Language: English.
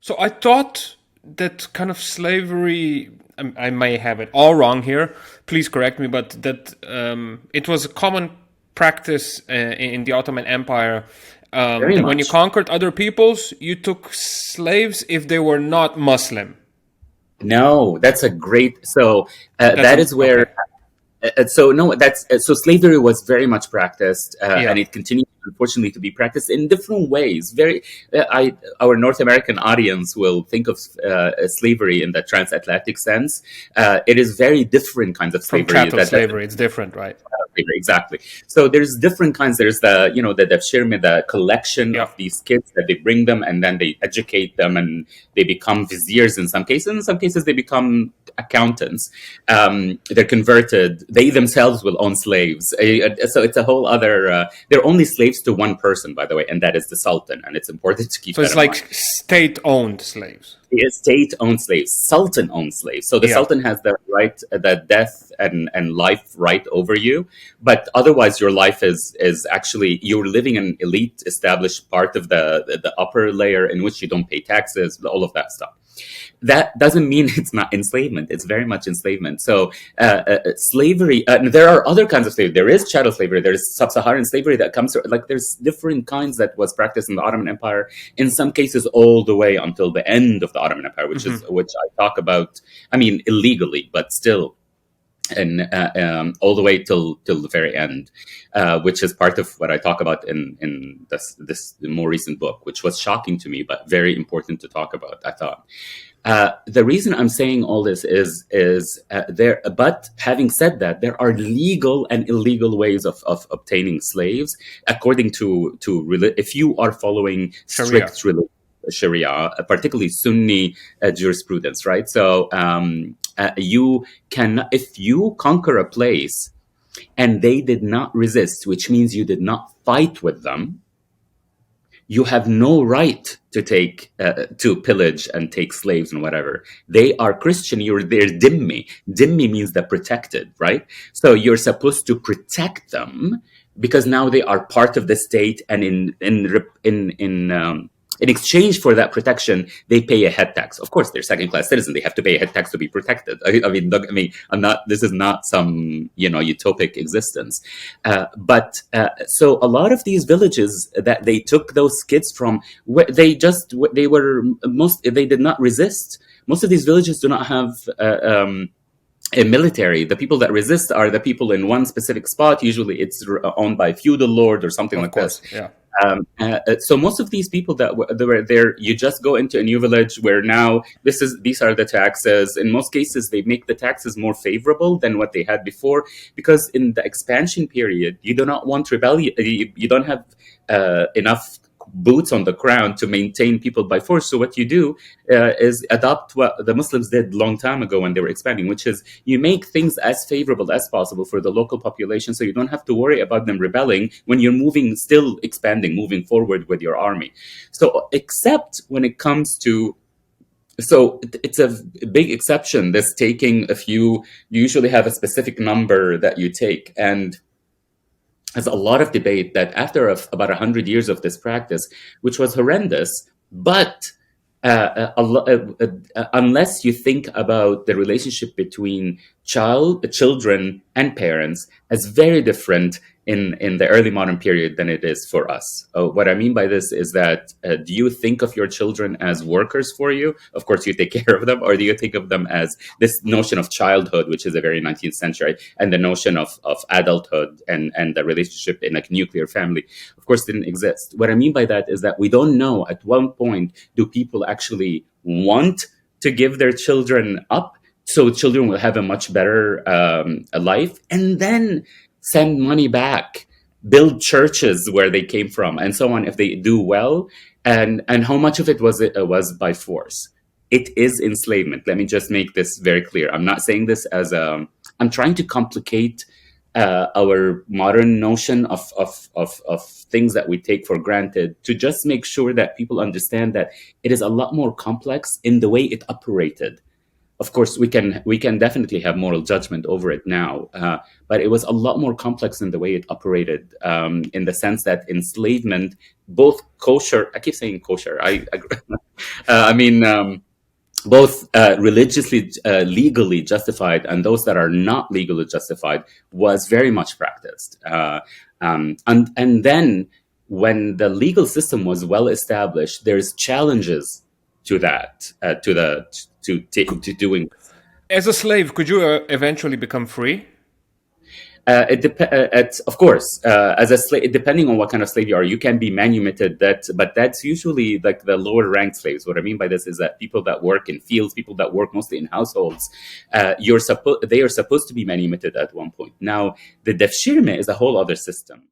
So I thought that kind of slavery. I may have it all wrong here. Please correct me, but that it was a common practice in the Ottoman Empire Very that when you much. conquered other peoples, you took slaves if they were not Muslim. No, that's a great. So That's that a is where. okay. So no, that's so slavery was very much practiced, Yeah, and it continues unfortunately to be practiced in different ways. Very, I our North American audience will think of slavery in the transatlantic sense. It is very different kinds of from slavery chattel that slavery, it's different, right? flavor, exactly. So there's different kinds. There's the shirme, the collection Yeah. of these kids that they bring them and then they educate them and they become viziers in some cases. In some cases, they become accountants. They're converted. They themselves will own slaves. So it's a whole other. They're only slaves to one person, by the way, and that is the sultan. And it's important to keep So that it's in mind. like state-owned slaves. The state owned slaves, sultan owned slaves. So the Yeah. sultan has the right, the death and life right over you, but otherwise your life is actually you're living in an elite established part of the upper layer in which you don't pay taxes, all of that stuff. That doesn't mean it's not enslavement. It's very much enslavement. So slavery. There are other kinds of slavery. There is chattel slavery. There's sub-Saharan slavery that comes through. Like there's different kinds that was practiced in the Ottoman Empire. In some cases, all the way until the end of the Ottoman Empire, Hmm. which I talk about. I mean, illegally, but still and all the way till the very end, which is part of what I talk about in this more recent book, which was shocking to me, but very important to talk about. I thought the reason I'm saying all this is there. But having said that, there are legal and illegal ways of obtaining slaves according to if you are following Sharia. strict religion. Sharia, particularly Sunni jurisprudence, right? So you can, if you conquer a place and they did not resist, which means you did not fight with them, you have no right to take to pillage and take slaves and whatever. They are Christian. They're dhimmi. Dhimmi means the protected, right? So you're supposed to protect them because now they are part of the state, and in exchange for that protection, they pay a head tax. Of course, they're second-class citizens; they have to pay a head tax to be protected. I mean, I'm not. This is not some utopic existence. So a lot of these villages that they took those kids from, they were most they did not resist. Most of these villages do not have. A military. The people that resist are the people in one specific spot. Usually, it's owned by a feudal lord or something Of like this. course. Yeah. So most of these people that were there, you just go into a new village where now these are the taxes. In most cases, they make the taxes more favorable than what they had before, because in the expansion period, you do not want rebellion. You don't have enough boots on the ground to maintain people by force. So what you do is adopt what the Muslims did long time ago when they were expanding, which is you make things as favorable as possible for the local population, so you don't have to worry about them rebelling when you're still expanding, moving forward with your army. So except when it comes to it's a big exception. This taking a few, you usually have a specific number that you take, and there's a lot of debate that after about 100 years of this practice, which was horrendous, but unless you think about the relationship between children and parents as very different in the early modern period than it is for us. What I mean by this is that do you think of your children as workers for you? Of course, you take care of them, or do you think of them as this notion of childhood, which is a very 19th century, and the notion of adulthood and the relationship in a nuclear family, of course, didn't exist. What I mean by that is that we don't know at one point do people actually want to give their children up so children will have a much better life, and then send money back, build churches where they came from, and so on if they do well, and how much of it was by force. It is enslavement. Let me just make this very clear. I'm not saying this as a. I'm trying to complicate our modern notion of things that we take for granted to just make sure that people understand that it is a lot more complex in the way it operated. of course, we can definitely have moral judgment over it now, but it was a lot more complex in the way it operated, in the sense that enslavement, both kosher, I keep saying kosher, I mean, both religiously, legally justified, and those that are not legally justified, was very much practiced. And then when the legal system was well established, there's challenges to that, to doing. As a slave, could you eventually become free? Of course, as a slave, depending on what kind of slave you are, you can be manumitted. But that's usually like the lower ranked slaves. What I mean by this is that people that work in fields, people that work mostly in households, they are supposed to be manumitted at one point. Now, the defshirme is a whole other system.